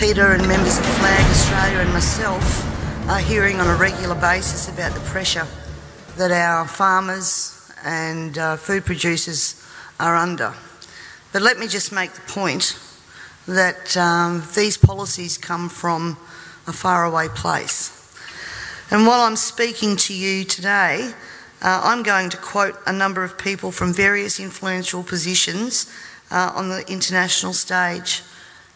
Peter and members of Flag Australia and myself are hearing on a regular basis about the pressure that our farmers and food producers are under. But let me just make the point that these policies come from a faraway place. And while I'm speaking to you today, I'm going to quote a number of people from various influential positions on the international stage,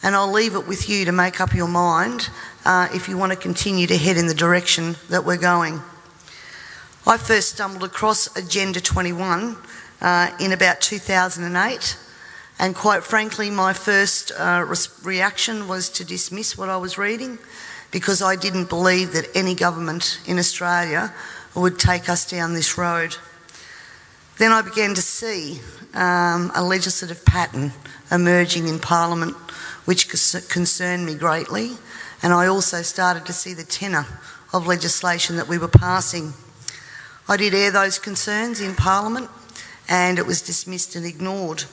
and I'll leave it with you to make up your mind if you want to continue to head in the direction that we're going. I first stumbled across Agenda 21 in about 2008, and quite frankly my first reaction was to dismiss what I was reading, because I didn't believe that any government in Australia would take us down this road. Then I began to see a legislative pattern emerging in Parliament which concerned me greatly, and I also started to see the tenor of legislation that we were passing. I did air those concerns in Parliament, and it was dismissed and ignored.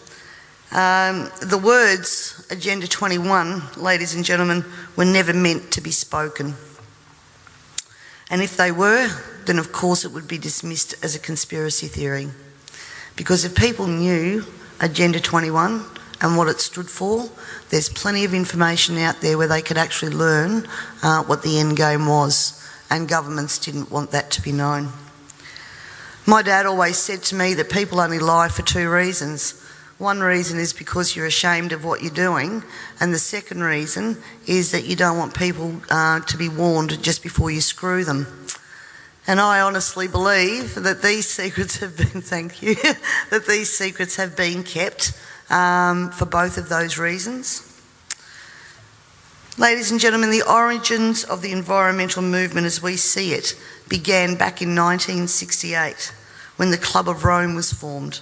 The words Agenda 21, ladies and gentlemen, were never meant to be spoken. And if they were, then of course it would be dismissed as a conspiracy theory. Because if people knew Agenda 21 and what it stood for, there's plenty of information out there where they could actually learn what the end game was, and governments didn't want that to be known. My dad always said to me that people only lie for two reasons. One reason is because you're ashamed of what you're doing, and the second reason is that you don't want people to be warned just before you screw them. And I honestly believe that these secrets have been, thank you, that these secrets have been kept for both of those reasons. Ladies and gentlemen, the origins of the environmental movement as we see it began back in 1968 when the Club of Rome was formed.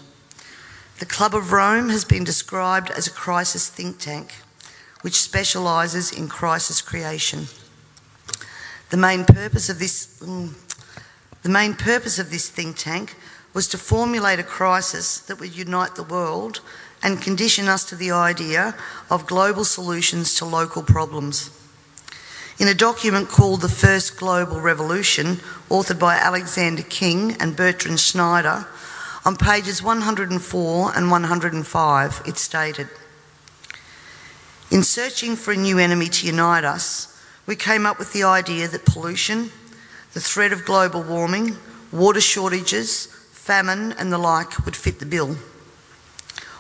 The Club of Rome has been described as a crisis think tank which specialises in crisis creation. The main purpose of this think tank was to formulate a crisis that would unite the world and condition us to the idea of global solutions to local problems. In a document called The First Global Revolution, authored by Alexander King and Bertrand Schneider, on pages 104 and 105, it stated, "In searching for a new enemy to unite us, we came up with the idea that pollution, the threat of global warming, water shortages, famine and the like would fit the bill.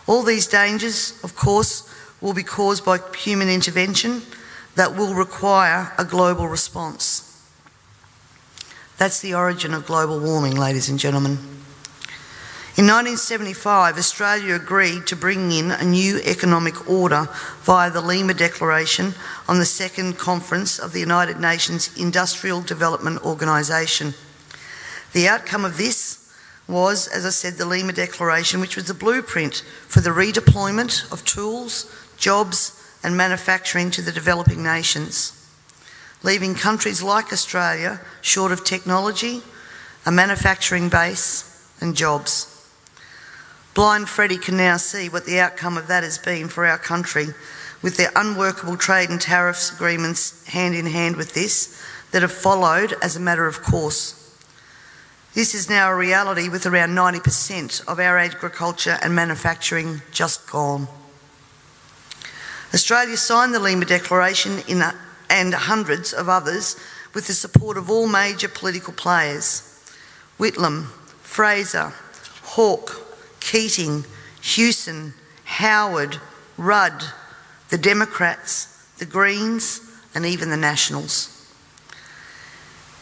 All these dangers, of course, will be caused by human intervention that will require a global response." That's the origin of global warming, ladies and gentlemen. In 1975, Australia agreed to bring in a new economic order via the Lima Declaration on the Second Conference of the United Nations Industrial Development Organisation. The outcome of this was, as I said, the Lima Declaration, which was a blueprint for the redeployment of tools, jobs and manufacturing to the developing nations, leaving countries like Australia short of technology, a manufacturing base and jobs. Blind Freddie can now see what the outcome of that has been for our country, with their unworkable trade and tariffs agreements hand in hand with this that have followed as a matter of course. This is now a reality, with around 90% of our agriculture and manufacturing just gone. Australia signed the Lima Declaration and hundreds of others with the support of all major political players: Whitlam, Fraser, Hawke, Keating, Hewson, Howard, Rudd, the Democrats, the Greens and even the Nationals.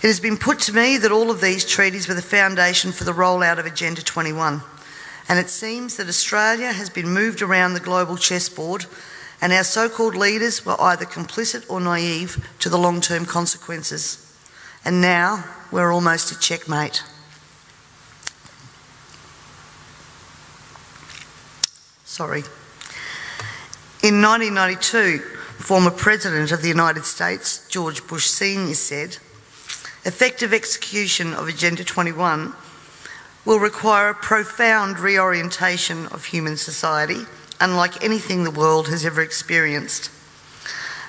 It has been put to me that all of these treaties were the foundation for the rollout of Agenda 21, and it seems that Australia has been moved around the global chessboard, and our so-called leaders were either complicit or naive to the long-term consequences. And now we're almost at checkmate. In 1992, former President of the United States, George Bush Sr. said, "Effective execution of Agenda 21 will require a profound reorientation of human society, unlike anything the world has ever experienced.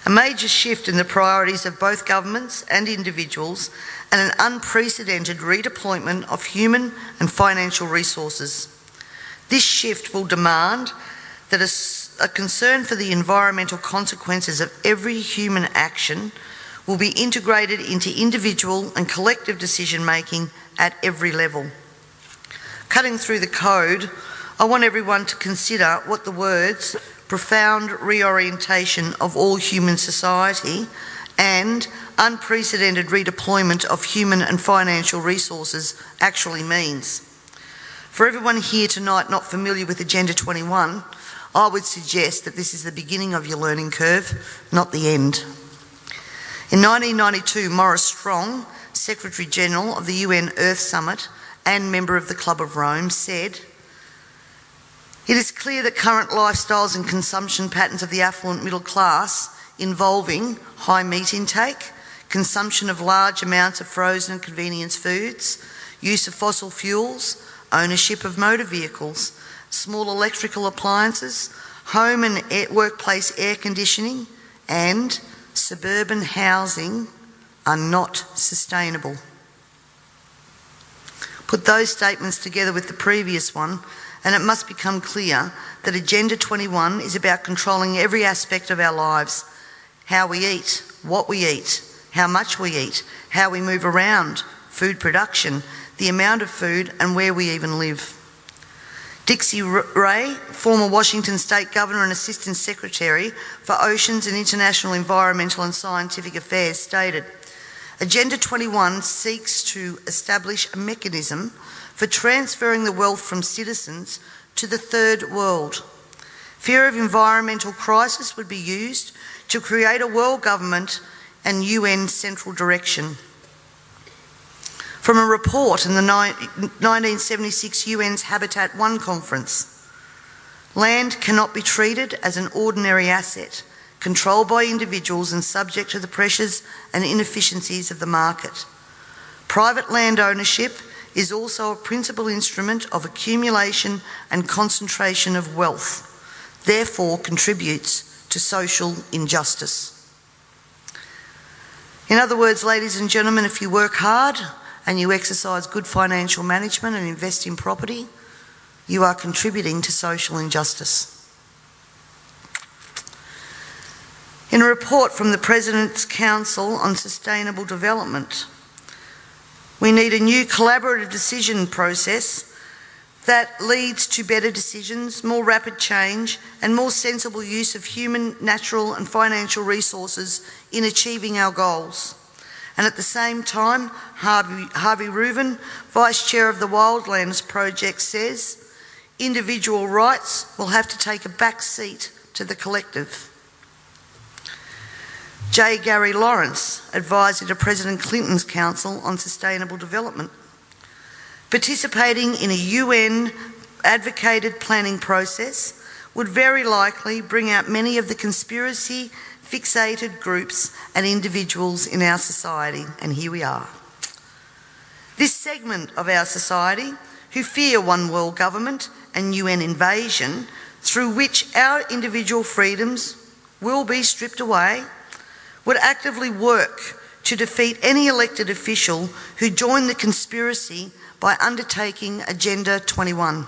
A major shift in the priorities of both governments and individuals, and an unprecedented redeployment of human and financial resources. This shift will demand that a concern for the environmental consequences of every human action will be integrated into individual and collective decision-making at every level. Cutting through the code, I want everyone to consider what the words profound reorientation of all human society and unprecedented redeployment of human and financial resources actually means. For everyone here tonight not familiar with Agenda 21, I would suggest that this is the beginning of your learning curve, not the end. In 1992, Maurice Strong, Secretary General of the UN Earth Summit and member of the Club of Rome, said, "It is clear that current lifestyles and consumption patterns of the affluent middle class, involving high meat intake, consumption of large amounts of frozen and convenience foods, use of fossil fuels, ownership of motor vehicles, small electrical appliances, home and workplace air conditioning, and suburban housing are not sustainable." Put those statements together with the previous one, and it must become clear that Agenda 21 is about controlling every aspect of our lives: how we eat, what we eat, how much we eat, how we move around, food production, the amount of food, and where we even live. Dixie Ray, former Washington State Governor and Assistant Secretary for Oceans and International Environmental and Scientific Affairs, stated, "Agenda 21 seeks to establish a mechanism for transferring the wealth from citizens to the third world. Fear of environmental crisis would be used to create a world government and UN central direction." From a report in the 1976 UN's Habitat I conference, land cannot be treated as an ordinary asset, controlled by individuals and subject to the pressures and inefficiencies of the market. Private land ownership is also a principal instrument of accumulation and concentration of wealth, therefore contributes to social injustice. In other words, ladies and gentlemen, if you work hard and you exercise good financial management and invest in property, you are contributing to social injustice. In a report from the President's Council on Sustainable Development, we need a new collaborative decision process that leads to better decisions, more rapid change, and more sensible use of human, natural and financial resources in achieving our goals. And at the same time, Harvey Reuven, Vice Chair of the Wildlands Project, says individual rights will have to take a back seat to the collective. J. Gary Lawrence, Advisor to President Clinton's Council on Sustainable Development, participating in a UN advocated planning process would very likely bring out many of the conspiracy fixated groups and individuals in our society, and here we are. This segment of our society, who fear one world government and UN invasion, through which our individual freedoms will be stripped away, would actively work to defeat any elected official who joined the conspiracy by undertaking Agenda 21.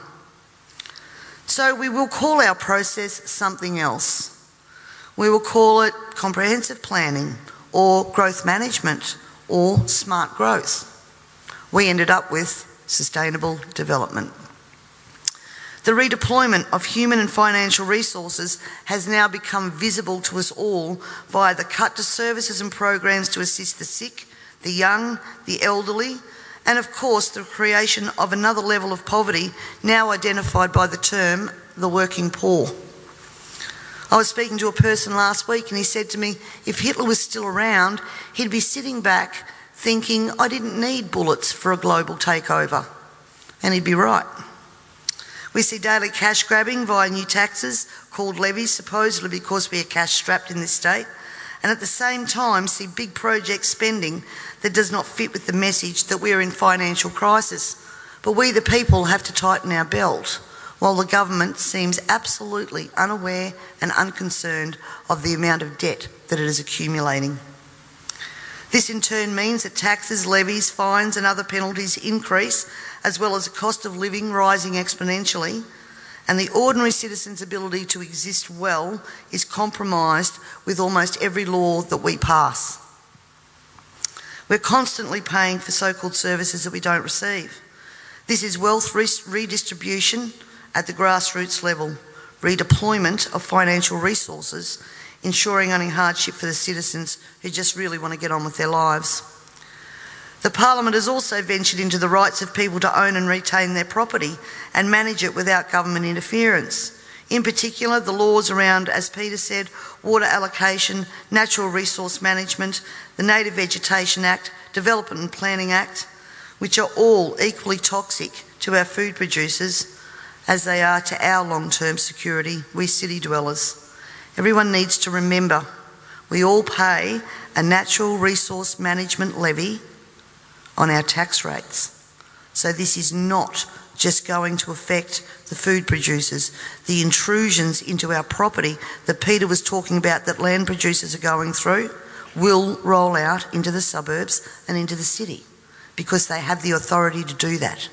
So we will call our process something else. We will call it comprehensive planning or growth management or smart growth. We ended up with sustainable development. The redeployment of human and financial resources has now become visible to us all via the cut to services and programs to assist the sick, the young, the elderly, and of course the creation of another level of poverty now identified by the term the working poor. I was speaking to a person last week and he said to me, if Hitler was still around, he'd be sitting back thinking, I didn't need bullets for a global takeover. And he'd be right. We see daily cash grabbing via new taxes called levies, supposedly because we are cash strapped in this state, and at the same time see big project spending that does not fit with the message that we are in financial crisis. But we the people have to tighten our belt. while the government seems absolutely unaware and unconcerned of the amount of debt that it is accumulating. This in turn means that taxes, levies, fines and other penalties increase, as well as the cost of living rising exponentially, and the ordinary citizen's ability to exist well is compromised with almost every law that we pass. We're constantly paying for so-called services that we don't receive. This is wealth redistribution at the grassroots level, redeployment of financial resources, ensuring only hardship for the citizens who just really want to get on with their lives. The Parliament has also ventured into the rights of people to own and retain their property and manage it without government interference. In particular, the laws around, as Peter said, water allocation, natural resource management, the Native Vegetation Act, Development and Planning Act, which are all equally toxic to our food producers as they are to our long-term security, we city dwellers. Everyone needs to remember we all pay a natural resource management levy on our tax rates. So this is not just going to affect the food producers. The intrusions into our property that Peter was talking about that land producers are going through will roll out into the suburbs and into the city because they have the authority to do that.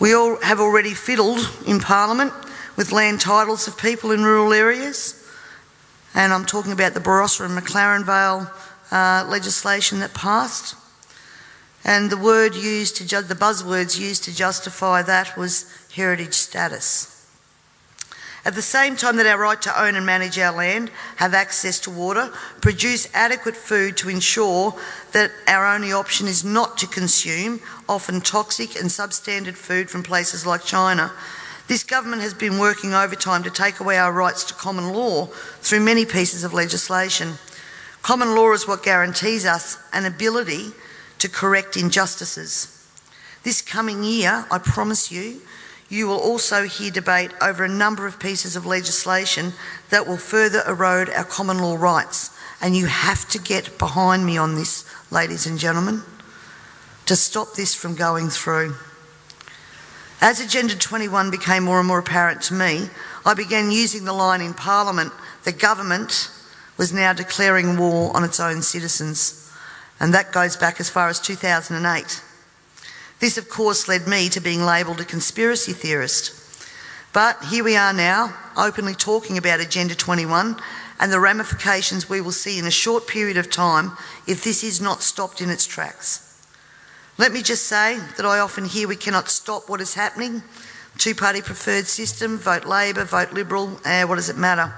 We all have already fiddled in Parliament with land titles of people in rural areas, and I'm talking about the Barossa and McLaren Vale legislation that passed. And the buzzwords used to justify that was heritage status. At the same time that our right to own and manage our land, have access to water, produce adequate food to ensure that our only option is not to consume often toxic and substandard food from places like China, this government has been working overtime to take away our rights to common law through many pieces of legislation. Common law is what guarantees us an ability to correct injustices. This coming year, I promise you, you will also hear debate over a number of pieces of legislation that will further erode our common law rights. And you have to get behind me on this, ladies and gentlemen, to stop this from going through. As Agenda 21 became more and more apparent to me, I began using the line in Parliament that government was now declaring war on its own citizens. And that goes back as far as 2008. This, of course, led me to being labelled a conspiracy theorist. But here we are now, openly talking about Agenda 21 and the ramifications we will see in a short period of time if this is not stopped in its tracks. Let me just say that I often hear we cannot stop what is happening. Two-party preferred system, vote Labor, vote Liberal, what does it matter?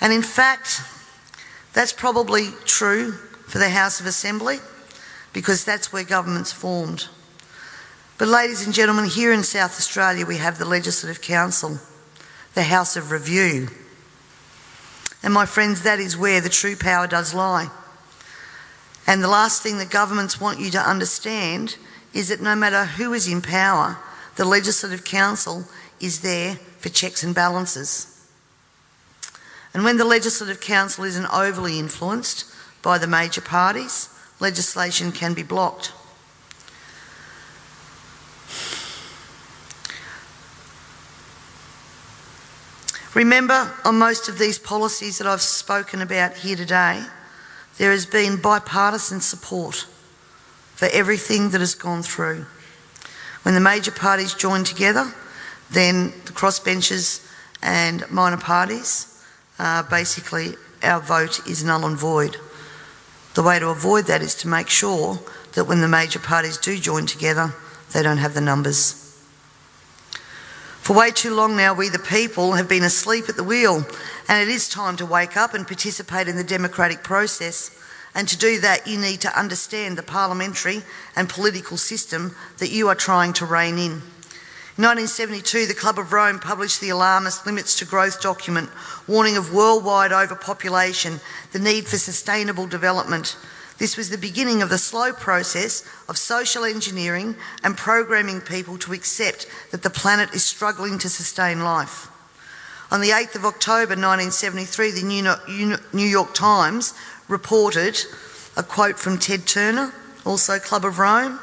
And in fact, that's probably true for the House of Assembly, because that's where government's formed. But ladies and gentlemen, here in South Australia we have the Legislative Council, the House of Review. And my friends, that is where the true power does lie. And the last thing that governments want you to understand is that no matter who is in power, the Legislative Council is there for checks and balances. And when the Legislative Council isn't overly influenced by the major parties, legislation can be blocked. Remember, on most of these policies that I've spoken about here today, there has been bipartisan support for everything that has gone through. When the major parties join together, then the crossbenchers and minor parties, basically our vote is null and void. The way to avoid that is to make sure that when the major parties do join together, they don't have the numbers. For way too long now, we the people have been asleep at the wheel, and it is time to wake up and participate in the democratic process. And to do that, you need to understand the parliamentary and political system that you are trying to rein in. In 1972, the Club of Rome published the alarmist Limits to Growth document, warning of worldwide overpopulation, the need for sustainable development. This was the beginning of the slow process of social engineering and programming people to accept that the planet is struggling to sustain life. On the 8th of October 1973, the New York Times reported a quote from Ted Turner, also Club of Rome.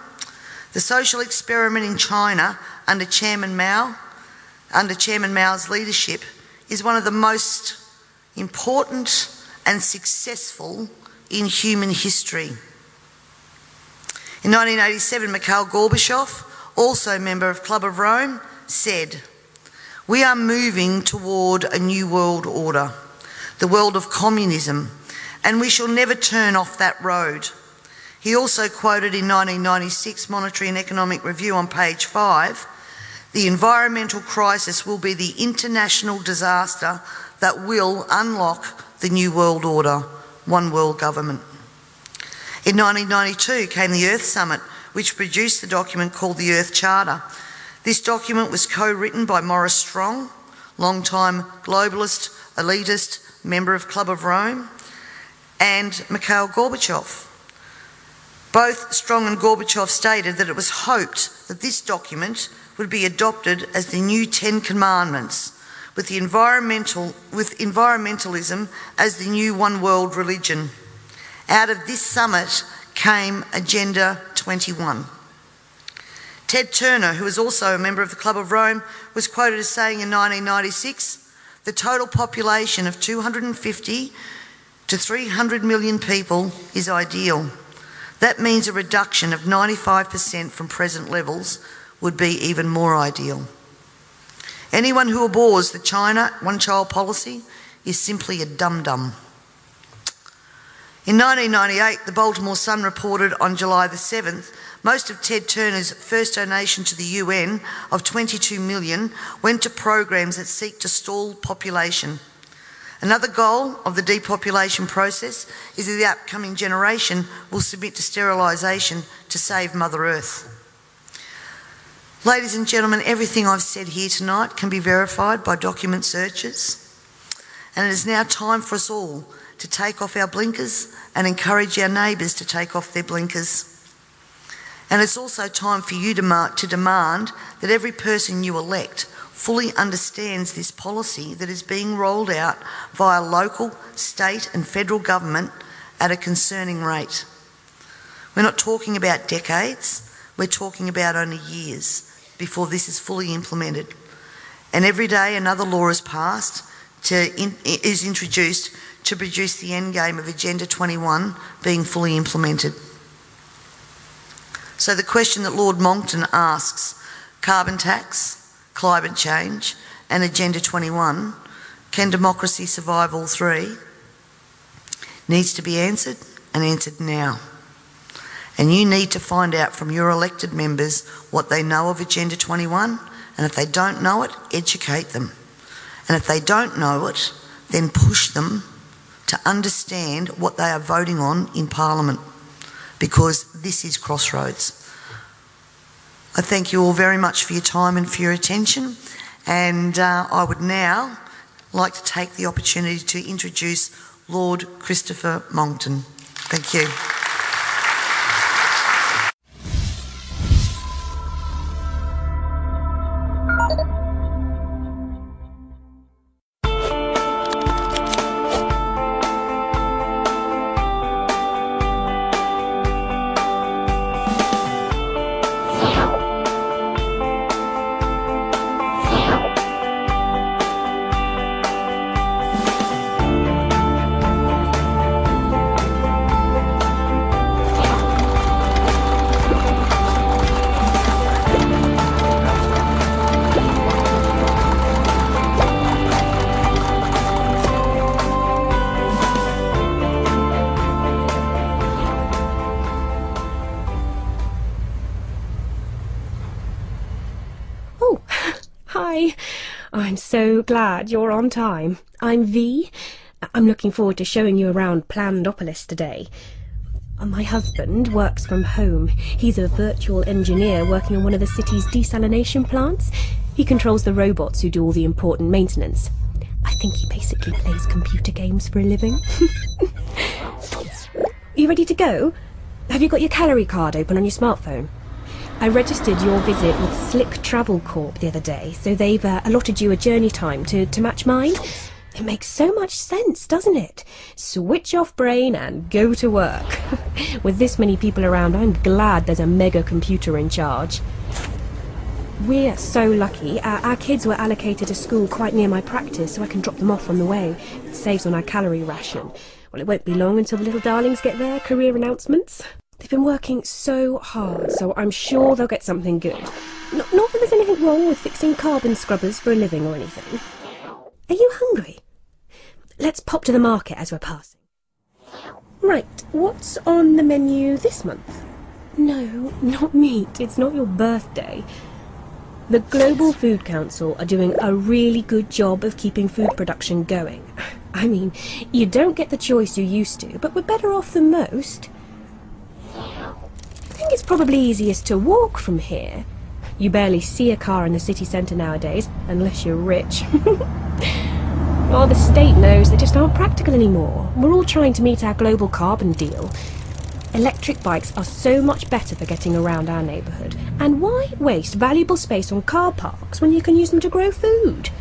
The social experiment in China under Chairman Mao's leadership is one of the most important and successful in human history. In 1987, Mikhail Gorbachev, also a member of Club of Rome, said, "We are moving toward a new world order, the world of communism, and we shall never turn off that road." He also quoted in 1996 Monetary and Economic Review on page 5, "The environmental crisis will be the international disaster that will unlock the new world order, one world government." In 1992 came the Earth Summit, which produced the document called the Earth Charter. This document was co-written by Maurice Strong, long-time globalist, elitist, member of Club of Rome, and Mikhail Gorbachev. Both Strong and Gorbachev stated that it was hoped that this document would be adopted as the new 10 Commandments, with environmentalism as the new one world religion. Out of this summit came Agenda 21. Ted Turner, who was also a member of the Club of Rome, was quoted as saying in 1996, "The total population of 250 to 300 million people is ideal. That means a reduction of 95% from present levels would be even more ideal." Anyone who abhors the China one-child policy is simply a dum-dum. In 1998, the Baltimore Sun reported on July the 7th, most of Ted Turner's first donation to the UN of $22 million went to programs that seek to stall population. Another goal of the depopulation process is that the upcoming generation will submit to sterilisation to save Mother Earth. Ladies and gentlemen, everything I've said here tonight can be verified by document searches, and it is now time for us all to take off our blinkers and encourage our neighbours to take off their blinkers. And it's also time for you to demand that every person you elect fully understands this policy that is being rolled out via local, state and federal government at a concerning rate. We're not talking about decades, we're talking about only years before this is fully implemented. And every day another law is passed, is introduced to produce the end game of Agenda 21 being fully implemented. So the question that Lord Monckton asks, carbon tax, climate change and Agenda 21, can democracy survive all three, needs to be answered and answered now. And you need to find out from your elected members what they know of Agenda 21, and if they don't know it, educate them. And if they don't know it, then push them to understand what they are voting on in Parliament, because this is crossroads. I thank you all very much for your time and for your attention, and I would now like to take the opportunity to introduce Lord Christopher Monckton. Thank you. Hi, I'm so glad you're on time. I'm V. I'm looking forward to showing you around Plandopolis today. My husband works from home. He's a virtual engineer working on one of the city's desalination plants. He controls the robots who do all the important maintenance. I think he basically plays computer games for a living. You ready to go? Have you got your calorie card open on your smartphone? I registered your visit with Slick Travel Corp the other day, so they've allotted you a journey time to match mine. It makes so much sense, doesn't it? Switch off brain and go to work. With this many people around, I'm glad there's a mega computer in charge. We're so lucky. Our kids were allocated a school quite near my practice, so I can drop them off on the way. It saves on our calorie ration. Well, it won't be long until the little darlings get their career announcements. They've been working so hard, so I'm sure they'll get something good. Not that there's anything wrong with fixing carbon scrubbers for a living or anything. Are you hungry? Let's pop to the market as we're passing. Right, what's on the menu this month? No, not meat. It's not your birthday. The Global Food Council are doing a really good job of keeping food production going. I mean, you don't get the choice you used to, but we're better off than most. I think it's probably easiest to walk from here. You barely see a car in the city centre nowadays, unless you're rich. Well, the state knows they just aren't practical anymore. We're all trying to meet our global carbon deal. Electric bikes are so much better for getting around our neighbourhood. And why waste valuable space on car parks when you can use them to grow food?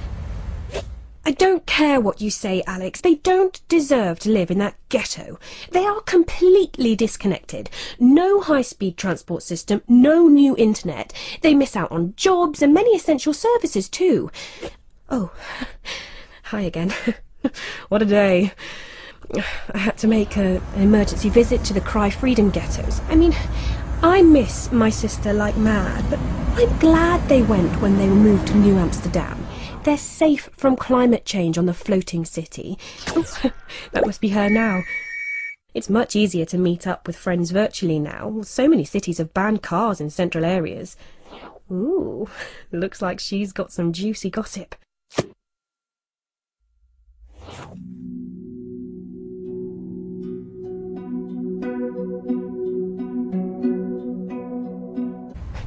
I don't care what you say, Alex. They don't deserve to live in that ghetto. They are completely disconnected. No high-speed transport system, no new internet. They miss out on jobs and many essential services too. Oh, hi again. What a day. I had to make an emergency visit to the Cry Freedom ghettos. I mean, I miss my sister like mad, but I'm glad they went when they moved to New Amsterdam. They're safe from climate change on the floating city. Oh, that must be her now. It's much easier to meet up with friends virtually now. So many cities have banned cars in central areas. Ooh, looks like she's got some juicy gossip.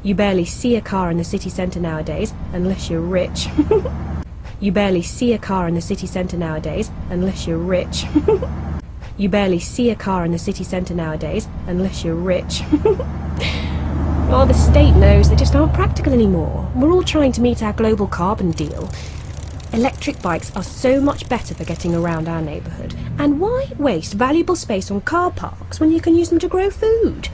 You barely see a car in the city centre nowadays, unless you're rich. You barely see a car in the city centre nowadays, unless you're rich. You barely see a car in the city centre nowadays, unless you're rich. Well, the state knows they just aren't practical anymore. We're all trying to meet our global carbon deal. Electric bikes are so much better for getting around our neighbourhood. And why waste valuable space on car parks when you can use them to grow food?